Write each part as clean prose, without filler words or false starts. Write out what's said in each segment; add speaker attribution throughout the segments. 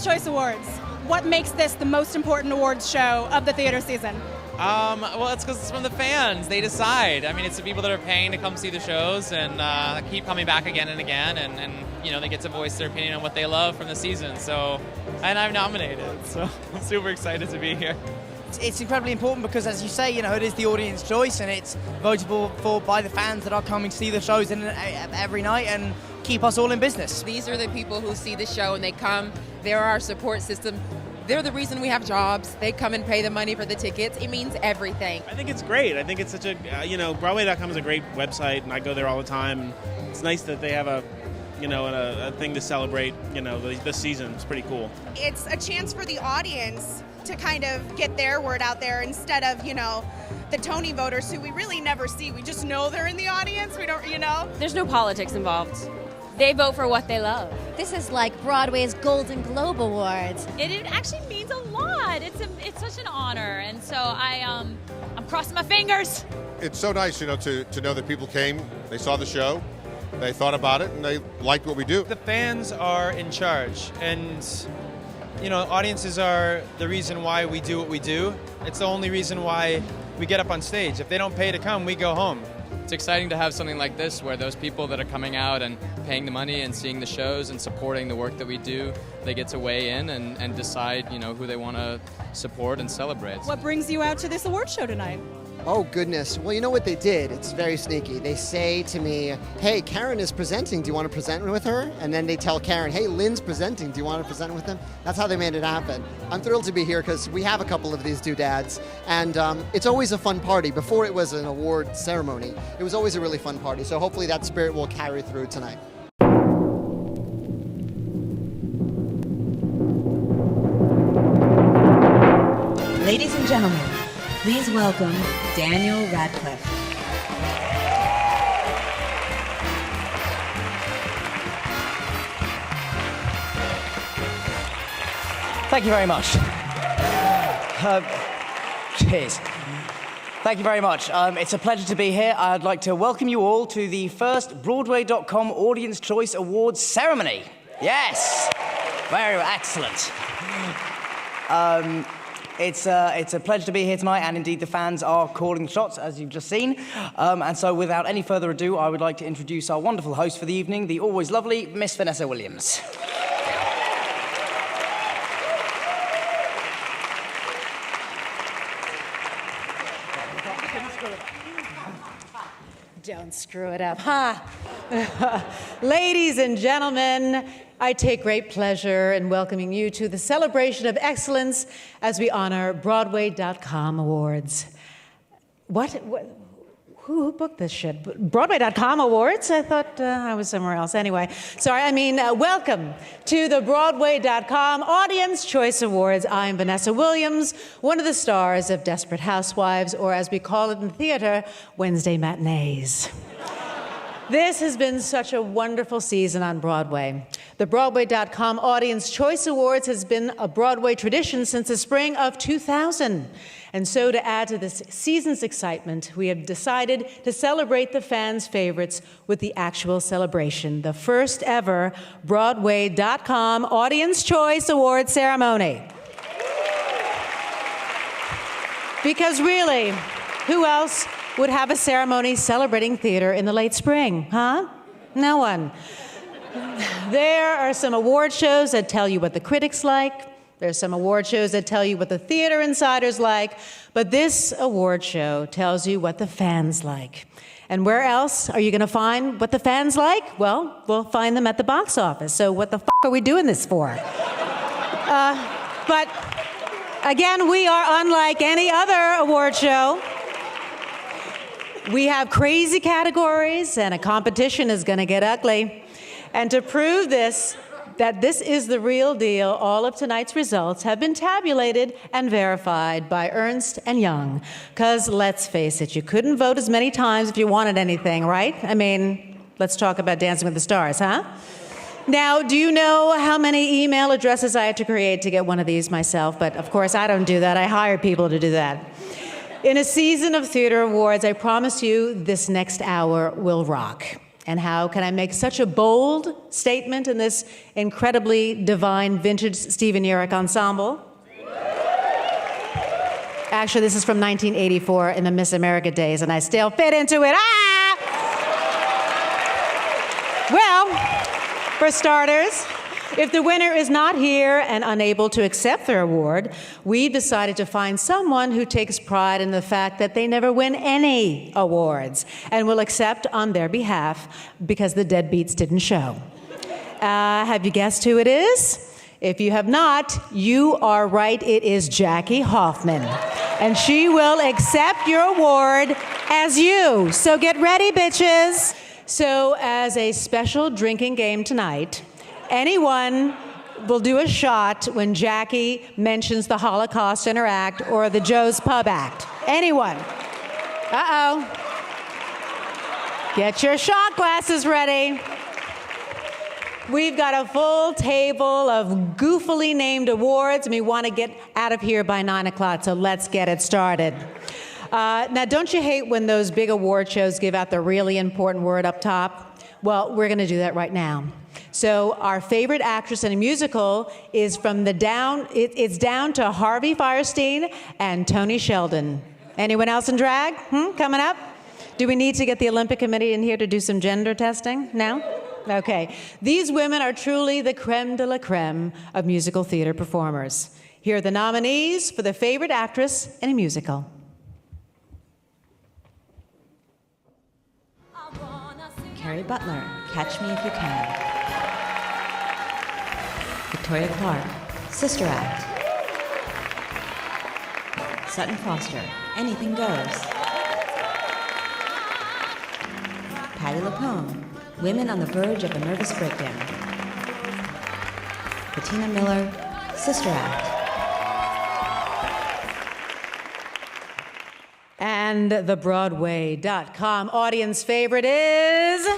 Speaker 1: Audience Choice Awards. What makes this the most important awards show of the theater season?
Speaker 2: Well, it's because it's from the fans. They decide. I mean, it's the people that are paying to come see the shows and keep coming back again and again, and they get to voice their opinion on what they love from the season. So, and I'm nominated, so I'm super excited to be here.
Speaker 3: It's incredibly important because, as you say, it is the audience choice, and it's votable for by the fans that are coming to see the shows every night and keep us all in business.
Speaker 4: These are the people who see the show and they come. They're our support system. They're the reason we have jobs. They come and pay the money for the tickets. It means everything.
Speaker 5: I think it's great. I think it's such a, Broadway.com is a great website, and I go there all the time. And it's nice that they have a thing to celebrate, this season. It's pretty cool.
Speaker 6: It's a chance for the audience to kind of get their word out there instead of, the Tony voters who we really never see. We just know they're in the audience. We don't,
Speaker 7: There's no politics involved. They vote for what they love.
Speaker 8: This is like Broadway's Golden Globe Awards.
Speaker 7: It actually means a lot. It's such an honor, and so I'm crossing my fingers.
Speaker 9: It's so nice, to know that people came, they saw the show, they thought about it, and they liked what we do.
Speaker 10: The fans are in charge, and audiences are the reason why we do what we do. It's the only reason why we get up on stage. If they don't pay to come, we go home.
Speaker 2: It's exciting to have something like this where those people that are coming out and paying the money and seeing the shows and supporting the work that we do, they get to weigh in and decide, who they want to support and celebrate.
Speaker 1: What brings you out to this award show tonight?
Speaker 11: Oh, goodness. Well, you know what they did? It's very sneaky. They say to me, hey, Karen is presenting. Do you want to present with her? And then they tell Karen, hey, Lynn's presenting. Do you want to present with them? That's how they made it happen. I'm thrilled to be here because we have a couple of these doodads. And it's always a fun party. Before it was an award ceremony, it was always a really fun party. So hopefully that spirit will carry through tonight.
Speaker 12: Ladies and gentlemen, please welcome Daniel Radcliffe.
Speaker 3: Thank you very much. Cheers. Thank you very much. It's a pleasure to be here. I'd like to welcome you all to the first Broadway.com Audience Choice Awards ceremony. Yes. Very excellent. It's a pleasure to be here tonight, and indeed the fans are calling the shots, as you've just seen. And so without any further ado, I would like to introduce our wonderful host for the evening, the always lovely Miss Vanessa Williams.
Speaker 13: Don't screw it up, huh? Ladies and gentlemen, I take great pleasure in welcoming you to the celebration of excellence as we honor Broadway.com Awards. What? Who booked this shit? Broadway.com Awards? I thought I was somewhere else. Anyway, sorry, welcome to the Broadway.com Audience Choice Awards. I'm Vanessa Williams, one of the stars of Desperate Housewives, or as we call it in the theater, Wednesday matinees. This has been such a wonderful season on Broadway. The Broadway.com Audience Choice Awards has been a Broadway tradition since the spring of 2000. And so to add to this season's excitement, we have decided to celebrate the fans' favorites with the actual celebration, the first ever Broadway.com Audience Choice Awards ceremony. Because really, who else would have a ceremony celebrating theater in the late spring, huh? No one. There are some award shows that tell you what the critics like. There's some award shows that tell you what the theater insiders like. But this award show tells you what the fans like. And where else are you going to find what the fans like? Well, we'll find them at the box office. So what the f*** are we doing this for? But again, we are unlike any other award show. We have crazy categories, and a competition is going to get ugly. And to prove that this is the real deal, all of tonight's results have been tabulated and verified by Ernst & Young. Because let's face it, you couldn't vote as many times if you wanted anything, right? Let's talk about Dancing with the Stars, huh? Now, do you know how many email addresses I had to create to get one of these myself? But of course, I don't do that. I hire people to do that. In a season of theater awards, I promise you this next hour will rock. And how can I make such a bold statement in this incredibly divine vintage Stephen Yerrick ensemble? Actually, this is from 1984 in the Miss America days, and I still fit into it. Ah! Well, for starters, if the winner is not here and unable to accept their award, we've decided to find someone who takes pride in the fact that they never win any awards and will accept on their behalf because the deadbeats didn't show. Have you guessed who it is? If you have not, you are right. It is Jackie Hoffman. And she will accept your award as you. So get ready, bitches. So as a special drinking game tonight, anyone will do a shot when Jackie mentions the Holocaust in her act or the Joe's Pub act. Anyone. Uh-oh. Get your shot glasses ready. We've got a full table of goofily named awards, and we want to get out of here by 9 o'clock, so let's get it started. Now, don't you hate when those big award shows give out the really important word up top? Well, we're going to do that right now. So our favorite actress in a musical is from it's down to Harvey Fierstein and Tony Sheldon. Anyone else in drag? Coming up? Do we need to get the Olympic Committee in here to do some gender testing? No? Okay. These women are truly the creme de la creme of musical theater performers. Here are the nominees for the favorite actress in a musical.
Speaker 12: Carrie Butler, Catch Me If You Can. Victoria Clark, Sister Act. Sutton Foster, Anything Goes. Patti LuPone, Women on the Verge of a Nervous Breakdown. Bettina Miller, Sister Act.
Speaker 13: And the Broadway.com audience favorite is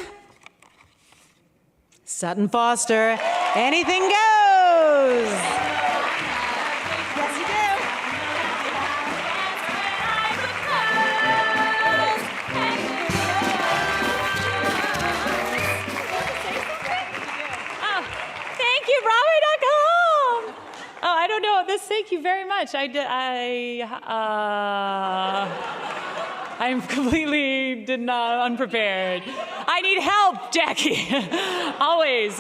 Speaker 13: Sutton Foster. Anything goes.
Speaker 1: Yes, you do.
Speaker 7: Oh, thank you, Broadway.com. Oh, I don't know this. Thank you very much. I'm completely unprepared. I need help, Jackie. Always.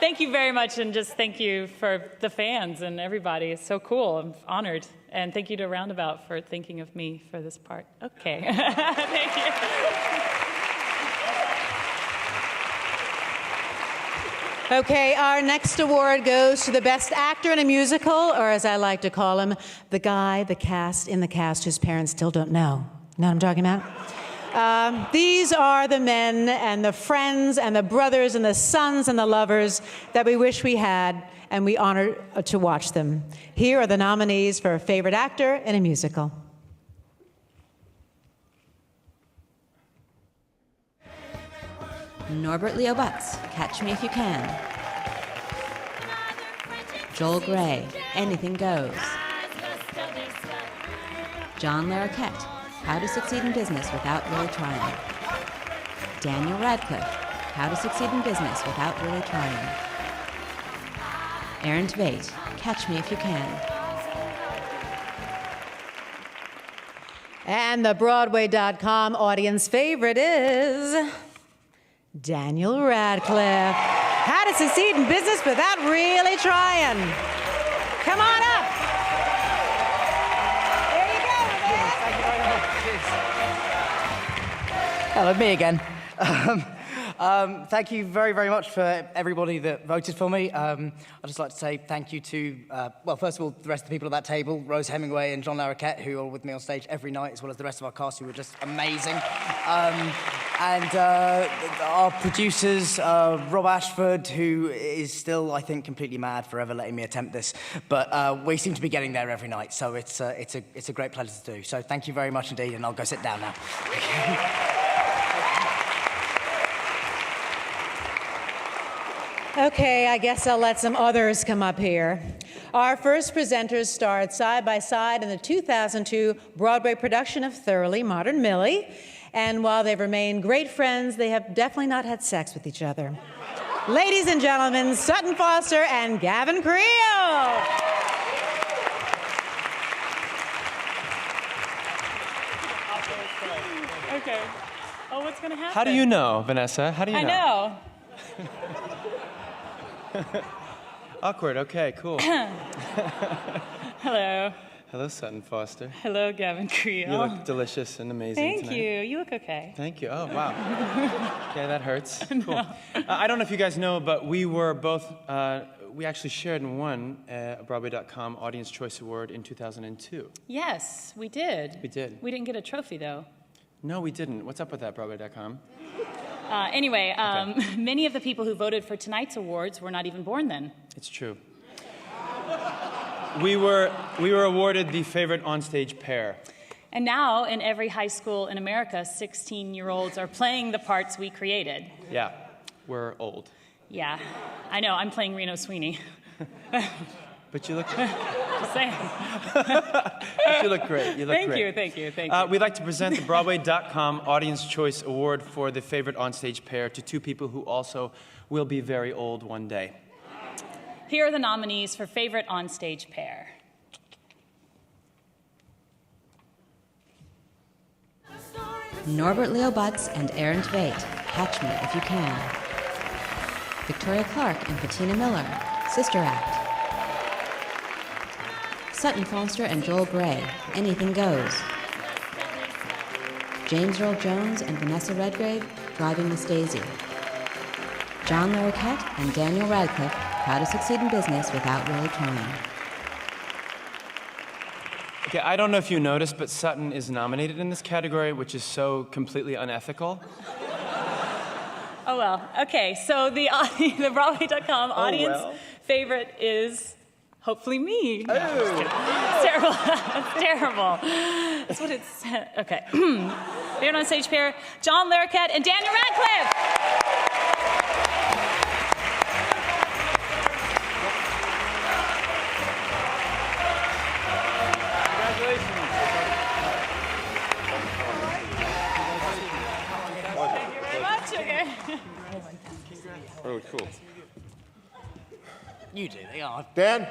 Speaker 7: Thank you very much, and just thank you for the fans and everybody. It's so cool. I'm honored. And thank you to Roundabout for thinking of me for this part. Okay. Thank you.
Speaker 13: Okay, our next award goes to the best actor in a musical, or as I like to call him, the guy, the cast in the cast whose parents still don't know. Know what I'm talking about? These are the men and the friends and the brothers and the sons and the lovers that we wish we had, and we honor to watch them. Here are the nominees for favorite actor in a musical.
Speaker 12: Norbert Leo Butz, Catch Me If You Can. Joel Grey, Anything Goes. John Larroquette, How to Succeed in Business Without Really Trying. Daniel Radcliffe, How to Succeed in Business Without Really Trying. Aaron Tveit, Catch Me If You Can.
Speaker 13: And the Broadway.com audience favorite is Daniel Radcliffe. How to Succeed in Business Without Really Trying. Come on up. There you go, man.
Speaker 3: Thank you very much. Hello, me again. Thank you very, very much for everybody that voted for me. I'd just like to say thank you to, well, first of all, the rest of the people at that table, Rose Hemingway and John Larroquette, who are with me on stage every night, as well as the rest of our cast, who were just amazing. And our producers, Rob Ashford, who is still, I think, completely mad for ever letting me attempt this. But we seem to be getting there every night, so it's a great pleasure to do. So thank you very much indeed, and I'll go sit down now.
Speaker 13: Okay, I guess I'll let some others come up here. Our first presenters starred side by side in the 2002 Broadway production of Thoroughly Modern Millie. And while they've remained great friends, they have definitely not had sex with each other. Ladies and gentlemen, Sutton Foster and Gavin Creel.
Speaker 7: Okay. Oh, what's going to happen?
Speaker 10: How do you know, Vanessa? How do you know?
Speaker 7: I know.
Speaker 10: Awkward. Okay, cool.
Speaker 7: Hello.
Speaker 10: Hello, Sutton Foster.
Speaker 7: Hello, Gavin Creel.
Speaker 10: You look delicious and amazing
Speaker 7: Thank
Speaker 10: tonight.
Speaker 7: you. You look okay.
Speaker 10: Thank you. Oh, wow. Okay, that hurts. Cool. I don't know if you guys know, but we were both, we actually shared and won a Broadway.com Audience Choice Award in 2002.
Speaker 7: Yes, we did.
Speaker 10: We did.
Speaker 7: We didn't get a trophy, though.
Speaker 10: No, we didn't. What's up with that, Broadway.com?
Speaker 7: Anyway, many of the people who voted for tonight's awards were not even born then.
Speaker 10: It's true. We were awarded the favorite onstage pair.
Speaker 7: And now, in every high school in America, 16-year-olds are playing the parts we created.
Speaker 10: Yeah, we're old.
Speaker 7: Yeah, I know. I'm playing Reno Sweeney.
Speaker 10: But you look...
Speaker 7: Just saying.
Speaker 10: But you look great. You look great.
Speaker 7: Thank you.
Speaker 10: We'd like to present the Broadway.com Audience Choice Award for the favorite onstage pair to two people who also will be very old one day.
Speaker 7: Here are the nominees for favorite onstage pair.
Speaker 12: Norbert Leo Butz and Aaron Tveit, Catch Me If You Can. Victoria Clark and Patina Miller, Sister Act. Sutton Foster and Joel Grey, Anything Goes. James Earl Jones and Vanessa Redgrave, Driving Miss Daisy. John Larroquette and Daniel Radcliffe, How to Succeed in Business Without Really Trying.
Speaker 10: Okay, I don't know if you noticed, but Sutton is nominated in this category, which is so completely unethical.
Speaker 7: Oh, well. Okay, so the Broadway.com audience favorite is hopefully me.
Speaker 10: Oh.
Speaker 7: It's terrible. It's terrible. That's what it's... Okay. Favorite on stage pair, John Larroquette and Daniel Radcliffe.
Speaker 9: Really cool.
Speaker 3: You do, they are.
Speaker 9: Dan?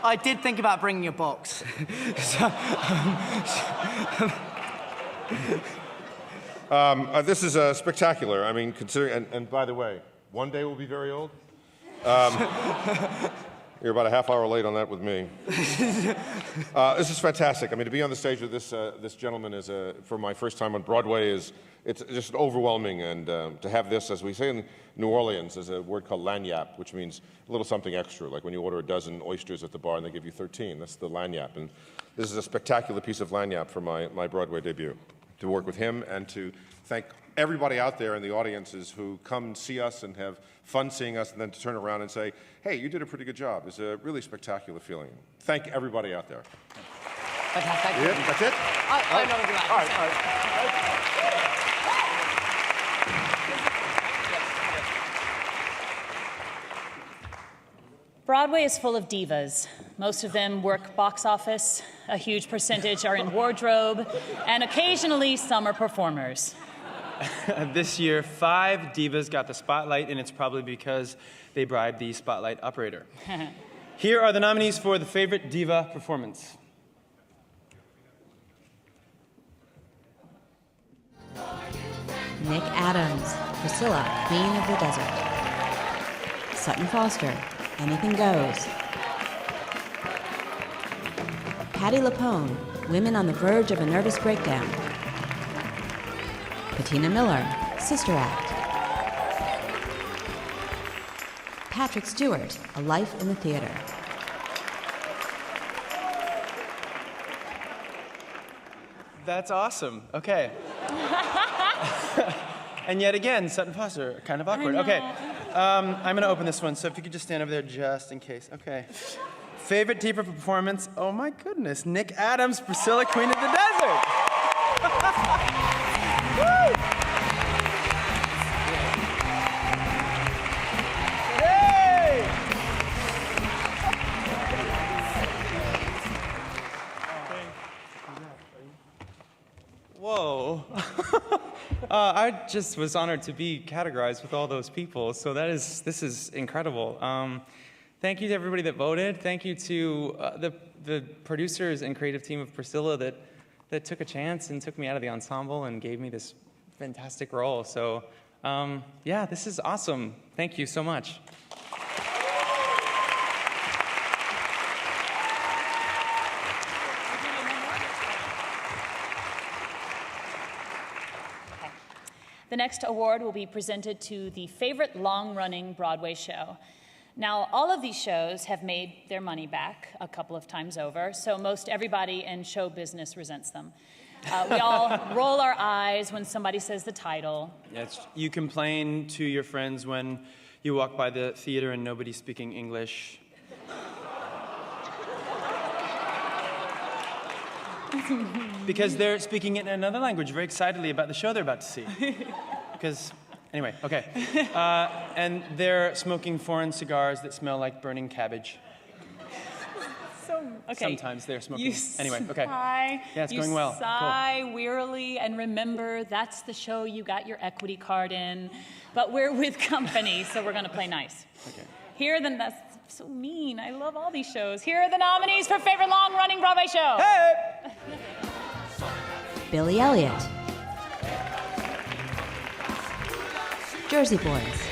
Speaker 3: I did think about bringing a box.
Speaker 9: This is spectacular. I mean, considering, and by the way, one day we'll be very old. You're about a half hour late on that with me. This is fantastic. I mean, to be on the stage with this gentleman is, for my first time on Broadway, it's just overwhelming. And to have this, as we say in New Orleans, there's a word called lagniappe, which means a little something extra, like when you order a dozen oysters at the bar and they give you 13. That's the lagniappe. And this is a spectacular piece of lagniappe for my Broadway debut. To work with him and to thank everybody out there in the audiences who come and see us and have fun seeing us, and then to turn around and say, hey, you did a pretty good job. It's a really spectacular feeling. Thank everybody out there.
Speaker 3: Fantastic.
Speaker 9: That's it?
Speaker 3: I'm not going to do that.
Speaker 9: All right.
Speaker 7: Broadway is full of divas. Most of them work box office, a huge percentage are in wardrobe, and occasionally some are performers.
Speaker 10: This year, 5 divas got the spotlight, and it's probably because they bribed the spotlight operator. Here are the nominees for the favorite diva performance.
Speaker 12: Nick Adams, Priscilla, Queen of the Desert. Sutton Foster, Anything Goes. Patti LuPone, Women on the Verge of a Nervous Breakdown. Patina Miller, Sister Act. Patrick Stewart, A Life in the Theater.
Speaker 10: That's awesome. Okay. And yet again, Sutton Foster, kind of awkward. Okay. I'm going to open this one, so if you could just stand over there just in case. Okay. Favorite diva performance? Oh my goodness. Nick Adams, Priscilla, Queen of the Desert. Woo! Hey! I just was honored to be categorized with all those people. So this is incredible. Thank you to everybody that voted. Thank you to the producers and creative team of Priscilla that took a chance and took me out of the ensemble and gave me this fantastic role. So yeah, this is awesome. Thank you so much.
Speaker 14: The next award will be presented to the favorite long-running Broadway show. Now, all of these shows have made their money back a couple of times over, so most everybody in show business resents them. We all roll our eyes when somebody says the title.
Speaker 10: Yes, you complain to your friends when you walk by the theater and nobody's speaking English. Because they're speaking in another language very excitedly about the show they're about to see. Because, anyway, okay. And they're smoking foreign cigars that smell like burning cabbage.
Speaker 14: Okay.
Speaker 10: Sometimes they're smoking. Anyway, okay.
Speaker 14: Sigh,
Speaker 10: Yeah, it's going well.
Speaker 14: You sigh wearily, and remember, that's the show you got your equity card in. But we're with company, so we're going to play nice.
Speaker 10: Okay.
Speaker 14: Here are that's so mean. I love all these shows. Here are the nominees for favorite long-running Broadway show.
Speaker 10: Hey!
Speaker 12: Billy Elliot, Jersey Boys,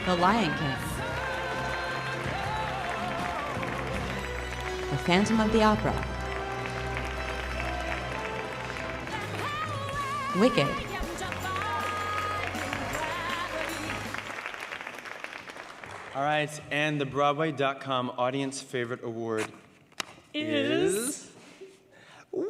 Speaker 12: The Lion King, The Phantom of the Opera, Wicked,
Speaker 10: All right, and the Broadway.com Audience Favorite Award is...
Speaker 14: Wicked!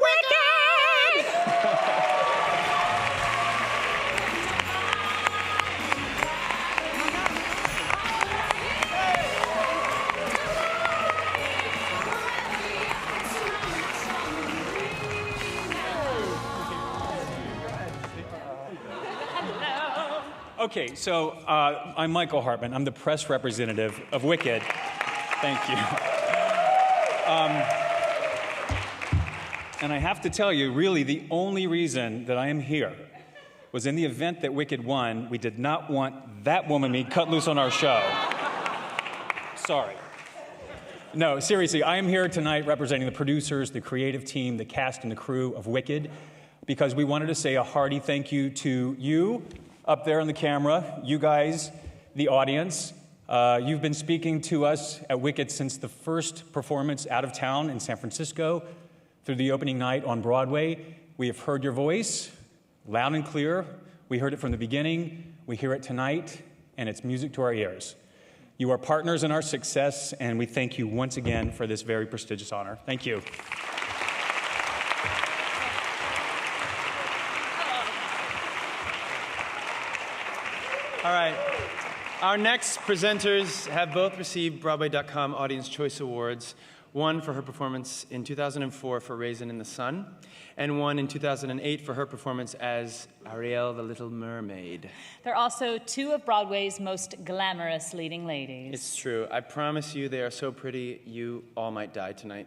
Speaker 15: Okay, so I'm Michael Hartman. I'm the press representative of Wicked. Thank you. And I have to tell you, really, the only reason that I am here was in the event that Wicked won, we did not want that woman being cut loose on our show. Sorry. No, seriously, I am here tonight representing the producers, the creative team, the cast and the crew of Wicked, because we wanted to say a hearty thank you to you up there on the camera, you guys, the audience. You've been speaking to us at Wicked since the first performance out of town in San Francisco through the opening night on Broadway. We have heard your voice loud and clear. We heard it from the beginning. We hear it tonight, and it's music to our ears. You are partners in our success, and we thank you once again for this very prestigious honor. Thank you.
Speaker 10: All right. Our next presenters have both received Broadway.com Audience Choice Awards, one for her performance in 2004 for Raisin in the Sun, and one in 2008 for her performance as Ariel the Little Mermaid.
Speaker 14: They're also two of Broadway's most glamorous leading ladies.
Speaker 10: It's true. I promise you they are so pretty, you all might die tonight.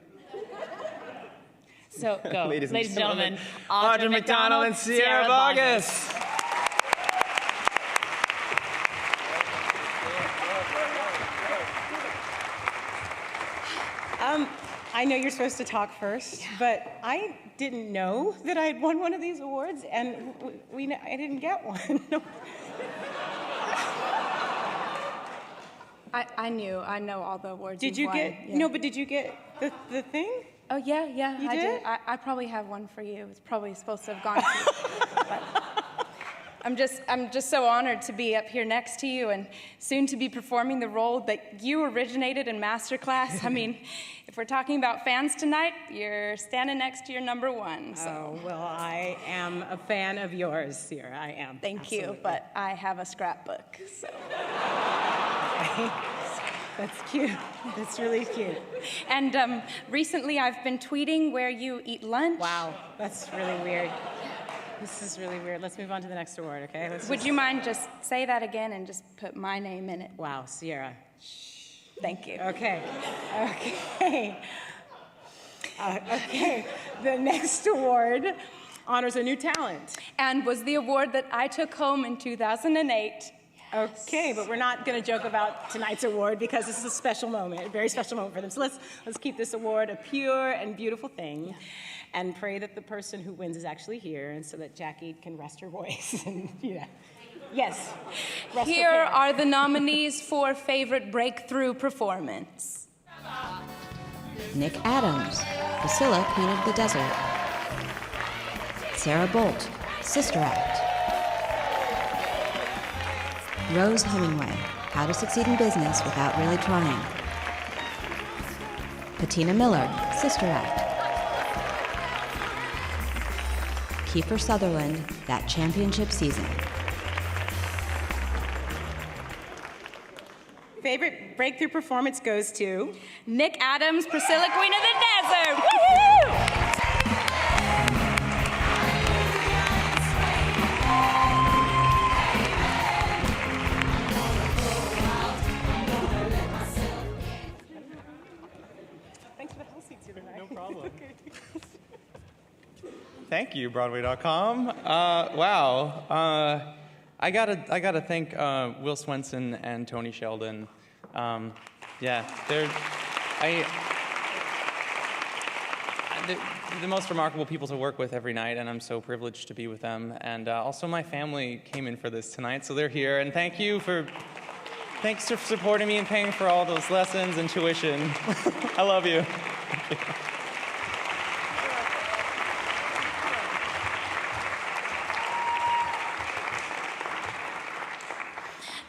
Speaker 14: So, go. Ladies and gentlemen,
Speaker 10: Audra McDonald and Sierra Vargas.
Speaker 16: I know you're supposed to talk first, but I didn't know that I had won one of these awards, and I didn't get one.
Speaker 17: I know all the awards.
Speaker 16: Did you get? Yeah. No, but did you get the thing?
Speaker 17: Oh yeah,
Speaker 16: You
Speaker 17: I
Speaker 16: did.
Speaker 17: I probably have one for you. It's probably supposed to have gone to you. But I'm just so honored to be up here next to you and soon to be performing the role that you originated in Masterclass. I mean, if we're talking about fans tonight, you're standing next to your number one. So.
Speaker 16: Oh, well, I am a fan of yours, Sierra. I am.
Speaker 17: Thank you, but I have a scrapbook, so.
Speaker 16: That's cute. That's really cute.
Speaker 17: And recently I've been tweeting where you eat lunch.
Speaker 16: Wow, that's really weird. This is really weird. Let's move on to the next award, okay?
Speaker 17: Would you mind just say that again and just put my name in it?
Speaker 16: Wow, Sierra.
Speaker 17: Thank you.
Speaker 16: Okay. Okay. Okay, the next award honors a new talent.
Speaker 17: And was the award that I took home in 2008.
Speaker 16: Okay, but we're not going to joke about tonight's award because this is a special moment, a very special moment for them. So let's keep this award a pure and beautiful thing, and pray that the person who wins is actually here, and so that Jackie can rest her voice. And yes.
Speaker 17: Here are the nominees for favorite breakthrough performance.
Speaker 12: Nick Adams, Priscilla, Queen of the Desert. Sarah Bolt, Sister Act. Rose Hemingway, How to Succeed in Business Without Really Trying. Patina Miller, Sister Act. Kiefer Sutherland, That Championship Season.
Speaker 16: Favorite breakthrough performance goes to
Speaker 17: Nick Adams, Priscilla, Queen of the Desert. Woo-hoo!
Speaker 10: Thank you, Broadway.com. Wow. I gotta thank Will Swenson and Tony Sheldon. They're the most remarkable people to work with every night, and I'm so privileged to be with them. And also, my family came in for this tonight, so they're here. And thanks for supporting me and paying for all those lessons and tuition. I love you.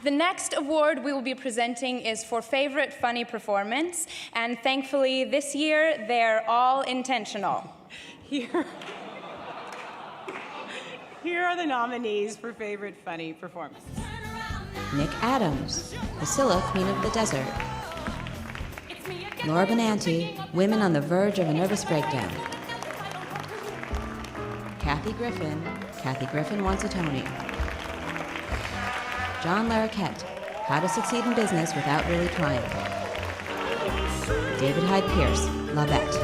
Speaker 17: The next award we will be presenting is for favorite funny performance, and thankfully this year they're all intentional.
Speaker 16: Here are the nominees for favorite funny performance.
Speaker 12: Nick Adams, Priscilla, Queen of the Desert. Laura Benanti, Women on the Verge of a Nervous Breakdown. Kathy Griffin Wants a Tony. John Larroquette, How to Succeed in Business Without Really Trying. David Hyde Pierce, Lavette.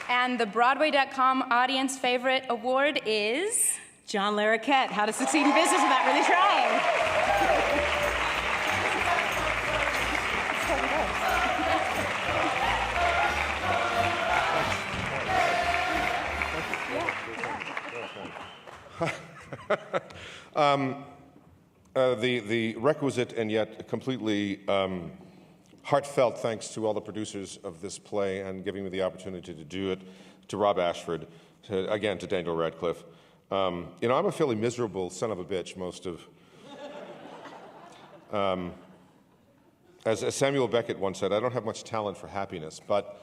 Speaker 17: And the Broadway.com audience favorite award is
Speaker 16: John Larroquette, How to Succeed in Business Without Really Trying.
Speaker 9: The requisite and yet completely heartfelt thanks to all the producers of this play and giving me the opportunity to do it, to Rob Ashford, to Daniel Radcliffe. I'm a fairly miserable son of a bitch most of... as Samuel Beckett once said, I don't have much talent for happiness, but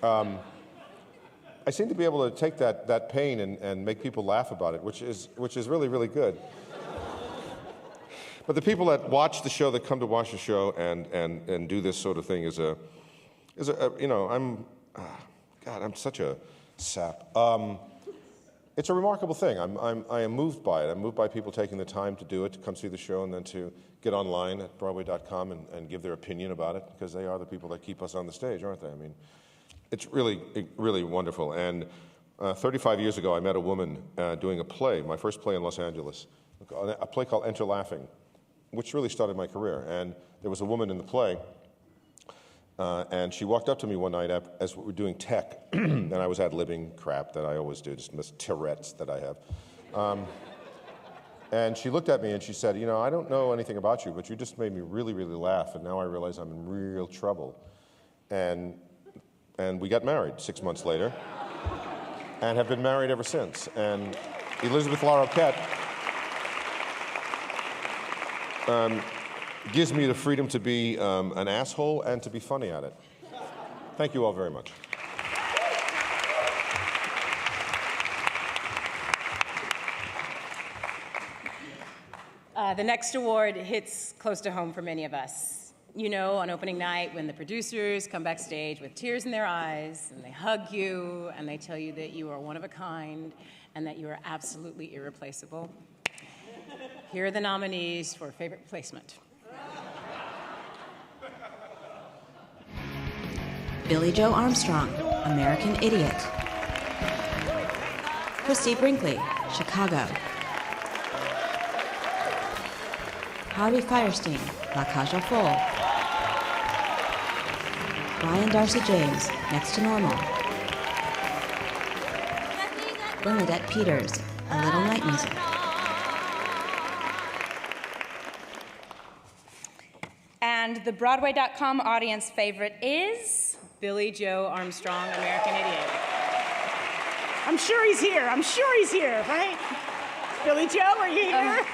Speaker 9: I seem to be able to take that pain and make people laugh about it, which is really, really good. But the people that watch the show, that come to watch the show and do this sort of thing I'm such a sap. It's a remarkable thing. I am moved by it. I'm moved by people taking the time to do it, to come see the show, and then to get online at Broadway.com and give their opinion about it, because they are the people that keep us on the stage, aren't they? I mean, it's really, really wonderful. And 35 years ago, I met a woman doing a play, my first play in Los Angeles, a play called Enter Laughing, which really started my career. And there was a woman in the play, and she walked up to me one night as we were doing tech, and I was ad-libbing crap that I always do, just this Tourette's that I have. And she looked at me and she said, I don't know anything about you, but you just made me really, really laugh, and now I realize I'm in real trouble. And we got married 6 months later, and have been married ever since. And Elizabeth Larroquette gives me the freedom to be an asshole and to be funny at it. Thank you all very much.
Speaker 16: The next award hits close to home for many of us. On opening night when the producers come backstage with tears in their eyes and they hug you and they tell you that you are one of a kind and that you are absolutely irreplaceable. Here are the nominees for favorite placement.
Speaker 12: Billie Joe Armstrong, American Idiot. Christy Brinkley, Chicago. Harvey Firestein, La Cage aux Folles. Brian Darcy James, Next to Normal. Bernadette Peters, A Little Night Music.
Speaker 17: And the Broadway.com audience favorite is
Speaker 16: Billie Joe Armstrong, American Idiot.
Speaker 18: I'm sure he's here. I'm sure he's here, right? Billie Joe, are you here?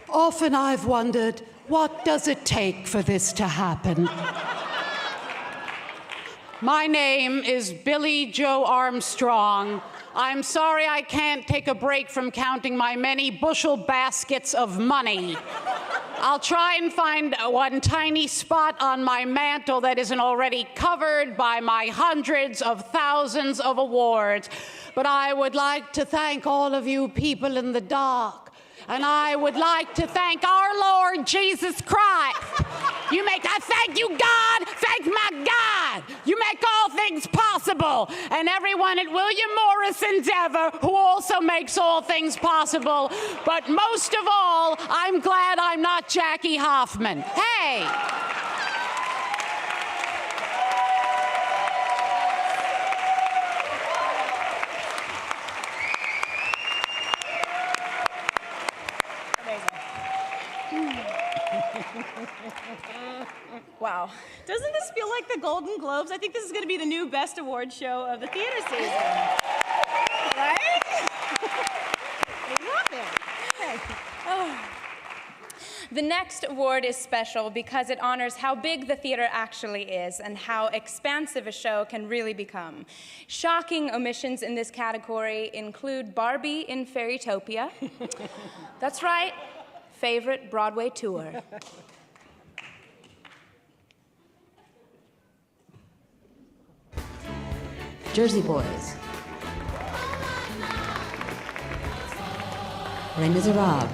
Speaker 13: Often I've wondered, what does it take for this to happen? My name is Billie Joe Armstrong. I'm sorry I can't take a break from counting my many bushel baskets of money. I'll try and find one tiny spot on my mantle that isn't already covered by my hundreds of thousands of awards. But I would like to thank all of you people in the dark. And I would like to thank our Lord Jesus Christ. You make, I thank you, God. Thank my God. You make all things possible. And everyone at William Morris Endeavor, who also makes all things possible. But most of all, I'm glad I'm not Jackie Hoffman. Hey.
Speaker 16: Wow. Doesn't this feel like the Golden Globes? I think this is going to be the new best award show of the theater season. Right? I love it. Okay.
Speaker 17: Oh. The next award is special because it honors how big the theater actually is and how expansive a show can really become. Shocking omissions in this category include Barbie in Fairytopia. That's right, favorite Broadway tour.
Speaker 12: Jersey Boys. Les Miserables.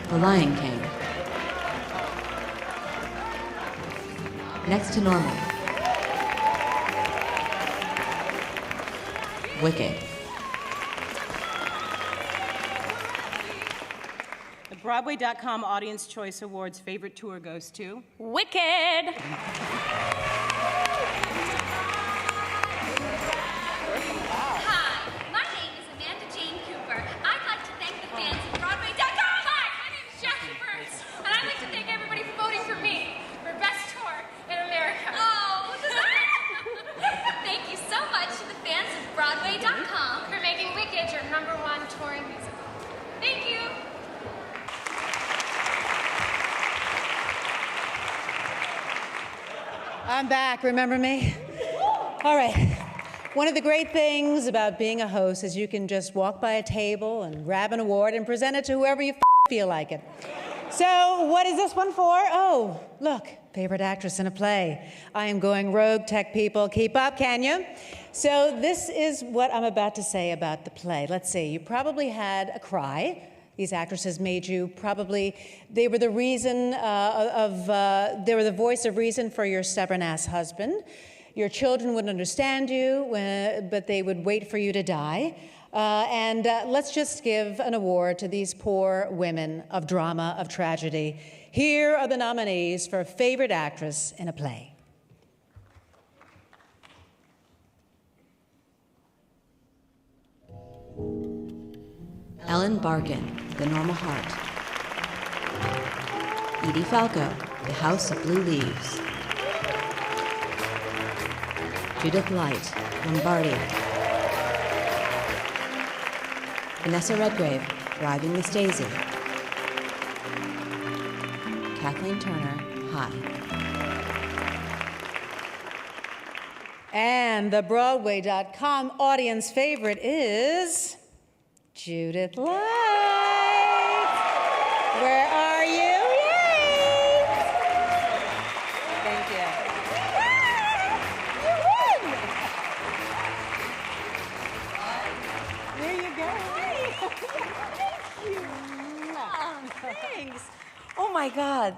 Speaker 12: The Lion King. Next to Normal. Wicked.
Speaker 16: The Broadway.com Audience Choice Awards favorite tour goes to
Speaker 17: Wicked.
Speaker 13: I'm back, remember me? All right. One of the great things about being a host is you can just walk by a table and grab an award and present it to whoever you feel like it. So what is this one for? Oh, look, favorite actress in a play. I am going rogue, tech people. Keep up, can you? So this is what I'm about to say about the play. Let's see, you probably had a cry. These actresses made you they were the reason they were the voice of reason for your stubborn-ass husband. Your children wouldn't understand you, but they would wait for you to die. And let's just give an award to these poor women of drama, of tragedy. Here are the nominees for favorite actress in a play.
Speaker 12: Ellen Barkin, The Normal Heart. Edie Falco, The House of Blue Leaves. Judith Light, Lombardia. Vanessa Redgrave, Driving Miss Daisy. Kathleen Turner, Hi.
Speaker 13: And the Broadway.com audience favorite is Judith Light. Where are you? Yay!
Speaker 16: Thank you.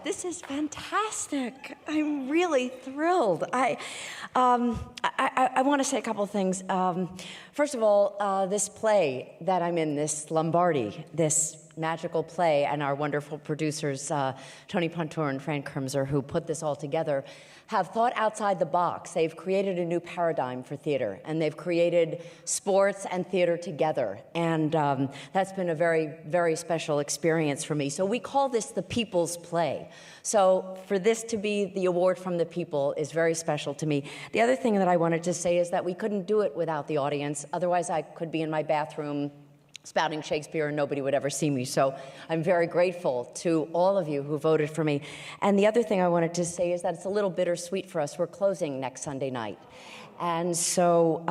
Speaker 19: this is fantastic. I'm really thrilled. I want to say a couple of things. First of all, this play that I'm in, this Lombardi, this magical play, and our wonderful producers, Tony Pontor and Fran Kermser, who put this all together, have thought outside the box. They've created a new paradigm for theater, and they've created sports and theater together. And that's been a very, very special experience for me. So we call this the People's Play. So for this to be the award from the people is very special to me. The other thing that I wanted to say is that we couldn't do it without the audience. Otherwise, I could be in my bathroom spouting Shakespeare and nobody would ever see me. So I'm very grateful to all of you who voted for me. And the other thing I wanted to say is that it's a little bittersweet for us. We're closing next Sunday night. And so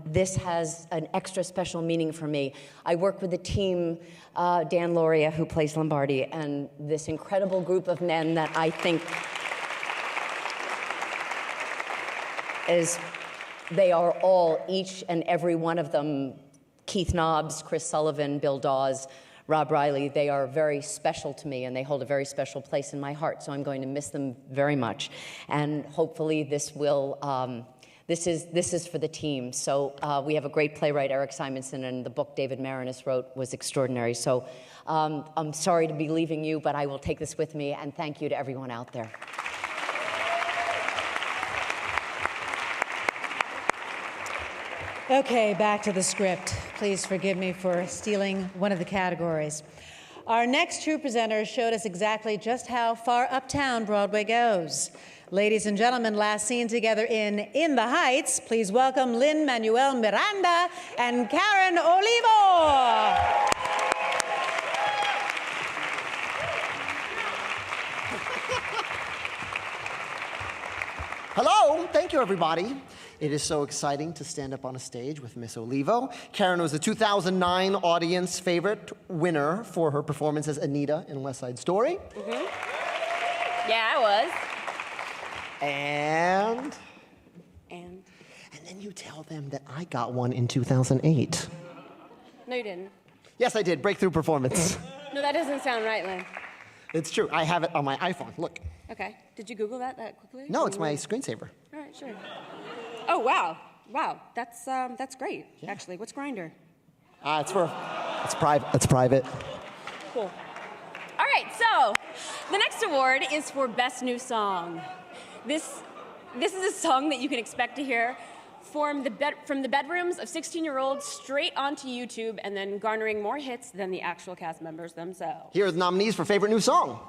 Speaker 19: this has an extra special meaning for me. I work with the team, Dan Lauria, who plays Lombardi, and this incredible group of men that I think they are all, each and every one of them, Keith Nobbs, Chris Sullivan, Bill Dawes, Rob Riley, they are very special to me and they hold a very special place in my heart, so I'm going to miss them very much. And hopefully this will, this is for the team. So we have a great playwright, Eric Simonson, and the book David Marinis wrote was extraordinary. So I'm sorry to be leaving you, but I will take this with me, and thank you to everyone out there.
Speaker 13: Okay, back to the script. Please forgive me for stealing one of the categories. Our next true presenter showed us exactly just how far uptown Broadway goes. Ladies and gentlemen, last seen together in the Heights, please welcome Lin-Manuel Miranda and Karen Olivo.
Speaker 11: Hello, thank you everybody. It is so exciting to stand up on a stage with Miss Olivo. Karen was the 2009 audience favorite winner for her performance as Anita in West Side Story.
Speaker 16: Mm-hmm. Yeah, I was.
Speaker 11: And then you tell them that I got one in 2008.
Speaker 16: No, you didn't.
Speaker 11: Yes, I did. Breakthrough performance.
Speaker 16: No, that doesn't sound right, Lynn.
Speaker 11: It's true. I have it on my iPhone. Look.
Speaker 16: Okay. Did you Google that quickly?
Speaker 11: No, it's my screensaver.
Speaker 16: All right, sure. Oh, wow. Wow. That's great, actually. What's Grindr?
Speaker 11: It's private. It's private.
Speaker 16: Cool. All right, so the next award is for Best New Song. This is a song that you can expect to hear from the bedrooms of 16-year-olds straight onto YouTube and then garnering more hits than the actual cast members themselves.
Speaker 11: Here are the nominees for Favorite New Song.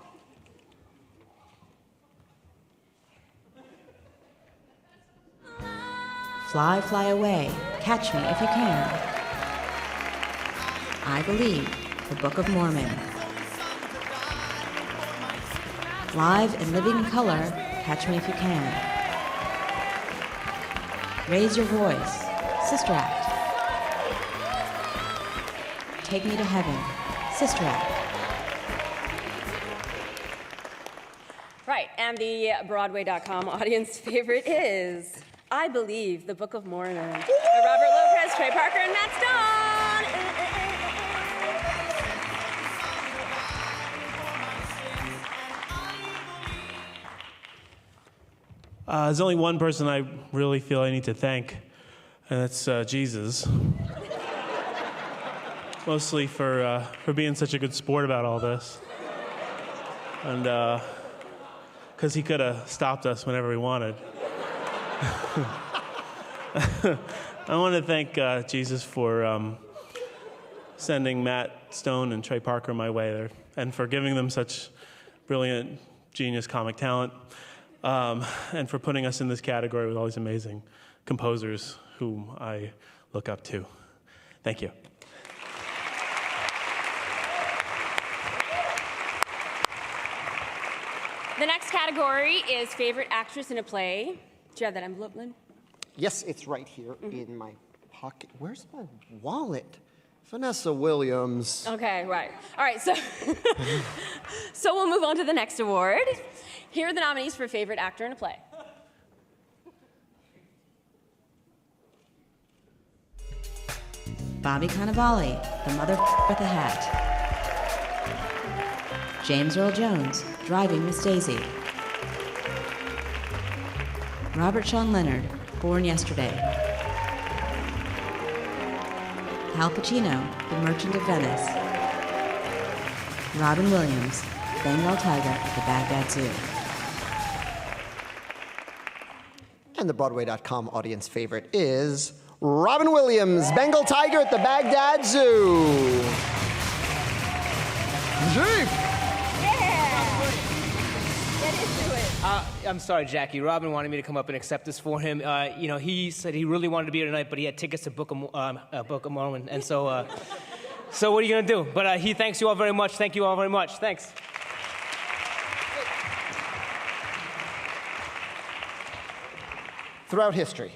Speaker 12: Fly, Fly Away, Catch Me If You Can. I Believe, The Book of Mormon. Live and Living in Color, Catch Me If You Can. Raise Your Voice, Sister Act. Take Me to Heaven, Sister Act.
Speaker 16: Right, and the Broadway.com audience favorite is I Believe, The Book of Mormon by Robert Lopez, Trey Parker, and Matt Stone.
Speaker 5: There's only one person I really feel I need to thank, and that's Jesus. Mostly for being such a good sport about all this. And because he could have stopped us whenever he wanted. I want to thank Jesus for sending Matt Stone and Trey Parker my way there, and for giving them such brilliant, genius comic talent, and for putting us in this category with all these amazing composers whom I look up to. Thank you.
Speaker 16: The next category is Favorite Actress in a Play. Do you have that envelope, Lynn?
Speaker 11: Yes, it's right here in my pocket. Where's my wallet? Vanessa Williams.
Speaker 16: Okay, right. All right, so so we'll move on to the next award. Here are the nominees for Favorite Actor in a Play.
Speaker 12: Bobby Cannavale, The Mother with a Hat. James Earl Jones, driving Miss Daisy. Robert Sean Leonard, Born Yesterday. Al Pacino, The Merchant of Venice. Robin Williams, Bengal Tiger at the Baghdad Zoo.
Speaker 11: And the Broadway.com audience favorite is Robin Williams, Bengal Tiger at the Baghdad Zoo. Jeep!
Speaker 20: I'm sorry, Jackie. Robin wanted me to come up and accept this for him. He said he really wanted to be here tonight, but he had tickets to Book of Mormon, and so what are you gonna do? But he thanks you all very much. Thank you all very much. Thanks.
Speaker 11: Throughout history,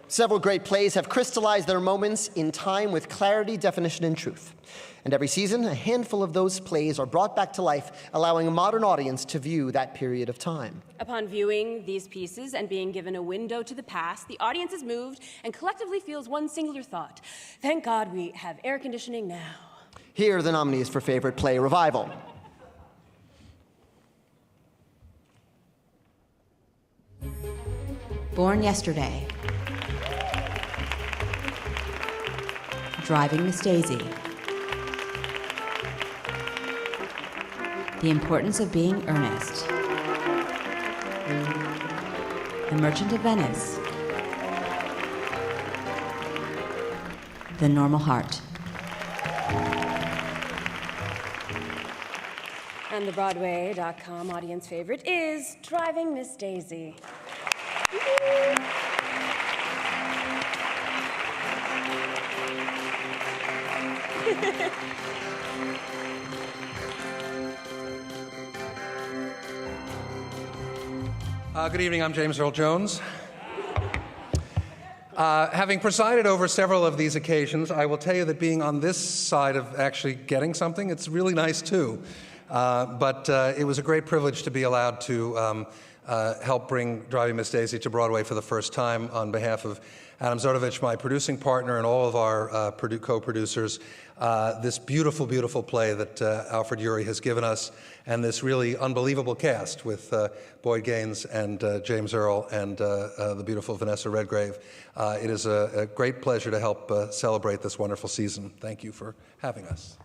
Speaker 11: several great plays have crystallized their moments in time with clarity, definition, and truth. And every season, a handful of those plays are brought back to life, allowing a modern audience to view that period of time.
Speaker 21: Upon viewing these pieces and being given a window to the past, the audience is moved and collectively feels one singular thought. Thank God we have air conditioning now.
Speaker 11: Here are the nominees for Favorite Play Revival.
Speaker 12: Born Yesterday. Driving Miss Daisy. The Importance of Being Earnest. The Merchant of Venice. The Normal Heart.
Speaker 21: And the Broadway.com audience favorite is Driving Miss Daisy.
Speaker 22: Good evening, I'm James Earl Jones. Having presided over several of these occasions, I will tell you that being on this side of actually getting something, it's really nice too. But it was a great privilege to be allowed to help bring Driving Miss Daisy to Broadway for the first time on behalf of Adam Zordovich, my producing partner, and all of our co-producers. This beautiful, beautiful play that Alfred Urey has given us, and this really unbelievable cast with Boyd Gaines and James Earl and the beautiful Vanessa Redgrave. It is a great pleasure to help celebrate this wonderful season. Thank you for having us.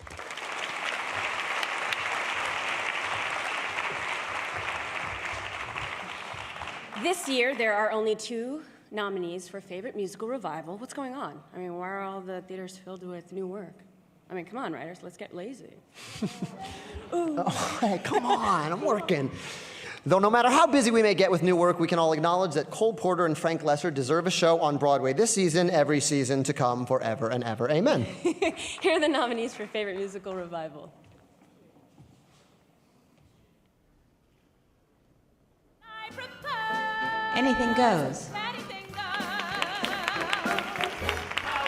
Speaker 21: This year, there are only 2 nominees for Favorite Musical Revival. What's going on? I mean, why are all the theaters filled with new work? I mean, come on, writers, let's get lazy.
Speaker 11: Oh, hey, come on, I'm working. Though no matter how busy we may get with new work, we can all acknowledge that Cole Porter and Frank Lesser deserve a show on Broadway this season, every season to come, forever and ever. Amen.
Speaker 21: Here are the nominees for Favorite Musical Revival.
Speaker 12: Anything Goes.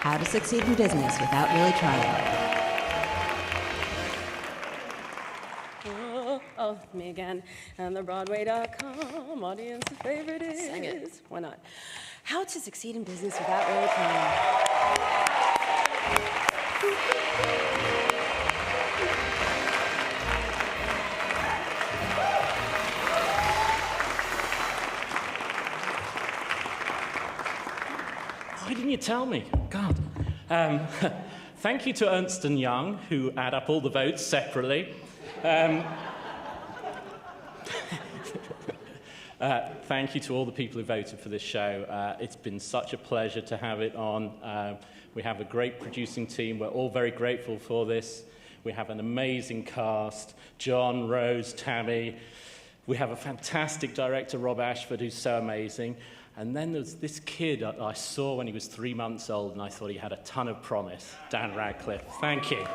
Speaker 12: How to Succeed in Business Without Really Trying.
Speaker 21: Oh, me again. And the Broadway.com audience favorite is... Sing it. Why not? How to Succeed in Business Without Really Trying.
Speaker 23: Why didn't you tell me? God. Thank you to Ernst & Young, who add up all the votes separately. Thank you to all the people who voted for this show. It's been such a pleasure to have it on. We have a great producing team. We're all very grateful for this. We have an amazing cast, John, Rose, Tammy. We have a fantastic director, Rob Ashford, who's so amazing. And then there's this kid I saw when he was 3 months old, and I thought he had a ton of promise, Dan Radcliffe. Thank you.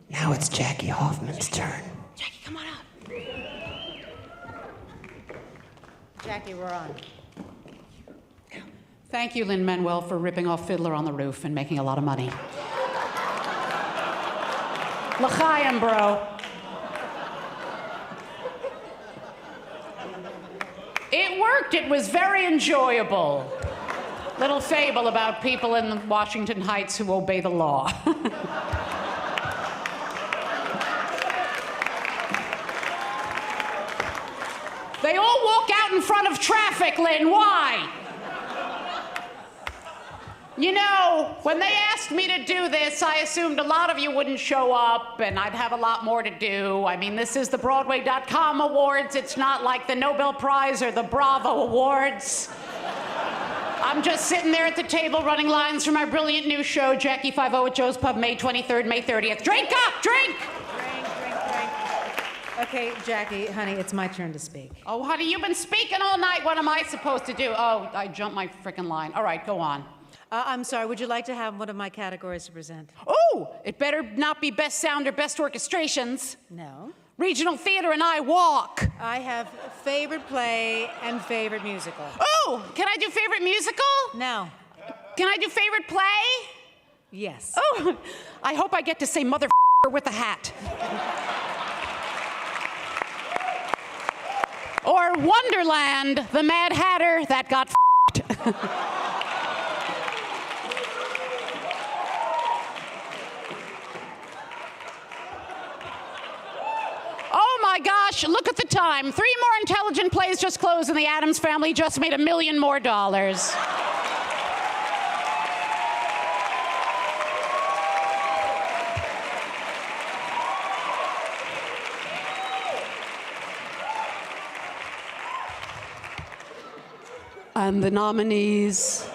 Speaker 11: Now it's Jackie Hoffman's turn.
Speaker 21: Jackie, come on up.
Speaker 24: Jackie, we're on. Thank you, Lin-Manuel, for ripping off Fiddler on the Roof and making a lot of money. L'chaim, bro. It worked. It was very enjoyable. Little fable about people in Washington Heights who obey the law. They all walk out in front of traffic, Lynn. Why? You know, when they asked me to do this, I assumed a lot of you wouldn't show up and I'd have a lot more to do. I mean, this is the Broadway.com Awards. It's not like the Nobel Prize or the Bravo Awards. I'm just sitting there at the table running lines for my brilliant new show, Jackie 5-0 at Joe's Pub, May 23rd, May 30th. Drink up! Drink!
Speaker 13: Okay, Jackie, honey, it's my turn to speak.
Speaker 24: Oh, honey, you've been speaking all night. What am I supposed to do? Oh, I jumped my frickin' line. All right, go on.
Speaker 13: I'm sorry, would you like to have one of my categories to present?
Speaker 24: Oh, it better not be best sound or best orchestrations.
Speaker 13: No.
Speaker 24: Regional theater and I walk.
Speaker 13: I have favorite play and favorite musical.
Speaker 24: Oh, can I do favorite musical?
Speaker 13: No.
Speaker 24: Can I do favorite play?
Speaker 13: Yes.
Speaker 24: Oh, I hope I get to say mother with a hat. Or Wonderland, the Mad Hatter that got Oh my gosh, look at the time. 3 more intelligent plays just closed and the Addams Family just made $1 million more. And the nominees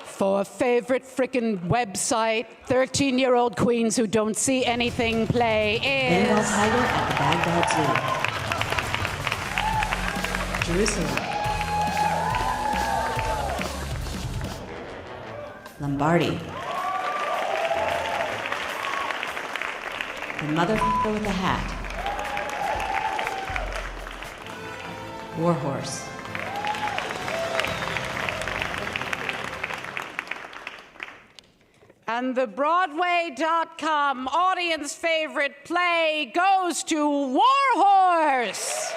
Speaker 24: for favorite frickin' website, 13-year-old queens who don't see anything play
Speaker 12: Bengal
Speaker 24: is...
Speaker 12: Tiger at the Baghdad Zoo. Jerusalem. Lombardi. The Motherfucker with the Hat. Warhorse.
Speaker 24: And the Broadway.com audience favorite play goes to Warhorse.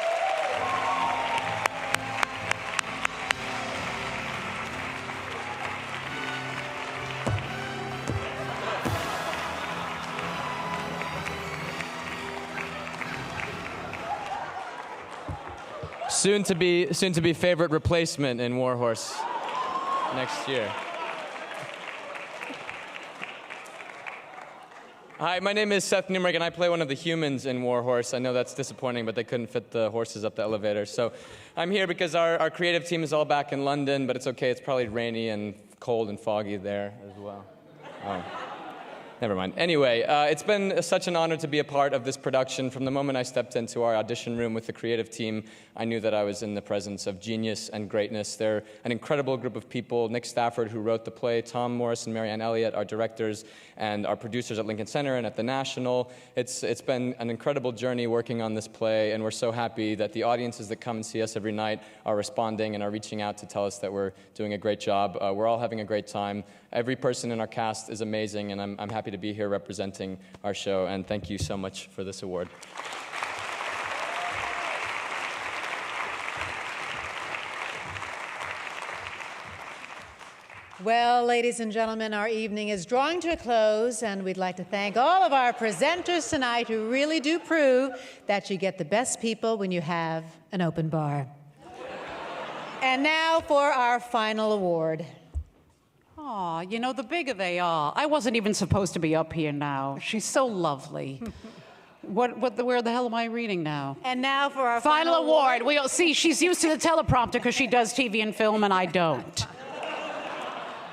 Speaker 2: Soon to be favorite replacement in Warhorse next year. Hi, my name is Seth Numerick, and I play one of the humans in Warhorse. I know that's disappointing, but they couldn't fit the horses up the elevator. So I'm here because our creative team is all back in London, but it's okay. It's probably rainy and cold and foggy there as well. Oh. Never mind. Anyway, it's been such an honor to be a part of this production. From the moment I stepped into our audition room with the creative team, I knew that I was in the presence of genius and greatness. They're an incredible group of people. Nick Stafford, who wrote the play, Tom Morris and Marianne Elliott, our directors, and our producers at Lincoln Center and at the National. It's been an incredible journey working on this play, and we're so happy that the audiences that come and see us every night are responding and are reaching out to tell us that we're doing a great job. We're all having a great time. Every person in our cast is amazing, and I'm happy to be here representing our show, and thank you so much for this award.
Speaker 13: Well, ladies and gentlemen, our evening is drawing to a close, and we'd like to thank all of our presenters tonight who really do prove that you get the best people when you have an open bar. And now for our final award.
Speaker 24: Aw, you know, the bigger they are. I wasn't even supposed to be up here now. She's so lovely. Where the hell am I reading now?
Speaker 13: And now for our
Speaker 24: final award. We'll see, she's used to the teleprompter because she does TV and film, and I don't.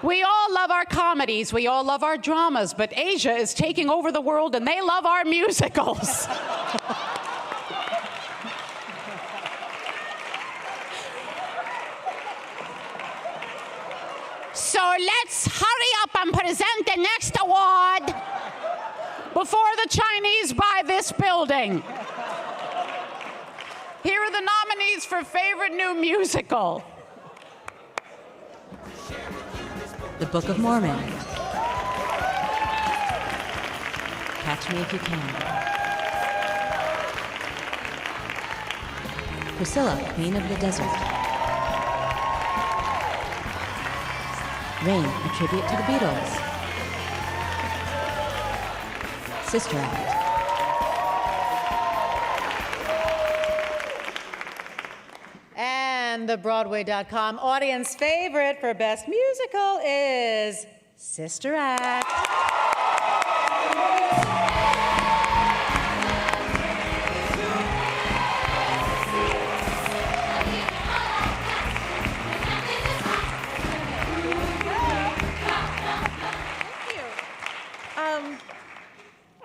Speaker 24: We all love our comedies, we all love our dramas, but Asia is taking over the world, and they love our musicals. So let's hurry up and present the next award before the Chinese buy this building. Here are the nominees for favorite new musical.
Speaker 12: The Book of Mormon. Catch Me If You Can. Priscilla, Queen of the Desert. Rain, a tribute to the Beatles. Sister Act.
Speaker 13: And the Broadway.com audience favorite for Best Musical is Sister Act.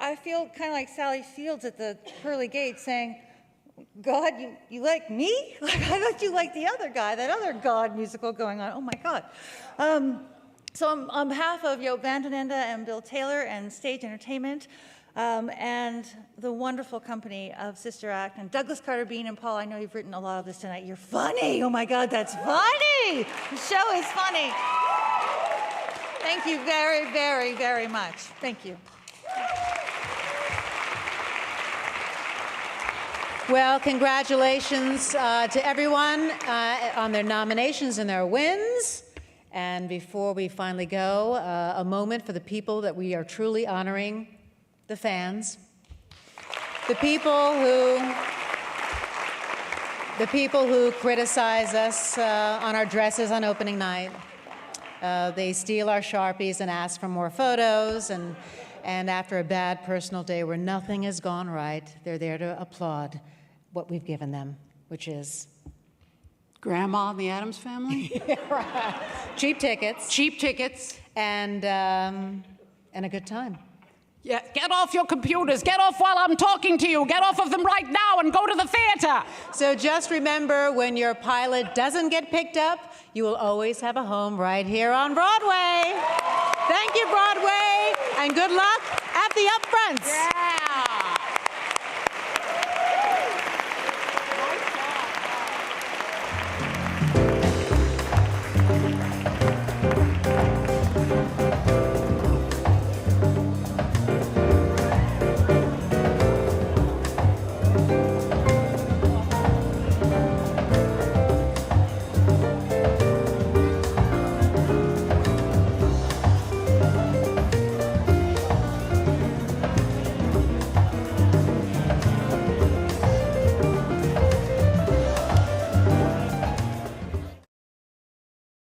Speaker 1: I feel kind of like Sally Fields at the pearly gates saying, God, you like me? Like, I thought you liked the other guy, that other God musical going on. Oh, my God. So on behalf of Van den Ende and Bill Taylor and Stage Entertainment and the wonderful company of Sister Act and Douglas Carter Bean and Paul, I know you've written a lot of this tonight. You're funny. Oh, my God, that's funny. The show is funny. Thank you very, very, very much. Thank you.
Speaker 13: Well, congratulations to everyone on their nominations and their wins. And before we finally go, a moment for the people that we are truly honoring, the fans. The people who criticize us on our dresses on opening night. They steal our Sharpies and ask for more photos. And after a bad personal day where nothing has gone right, they're there to applaud what we've given them, which is
Speaker 24: Grandma and the Addams Family?
Speaker 13: Yeah, right. Cheap tickets.
Speaker 24: Cheap tickets.
Speaker 13: And a good time.
Speaker 24: Yeah, get off your computers. Get off while I'm talking to you. Get off of them right now and go to the theater.
Speaker 13: So just remember, when your pilot doesn't get picked up, you will always have a home right here on Broadway. Thank you, Broadway, and good luck at the upfronts.
Speaker 24: Yeah.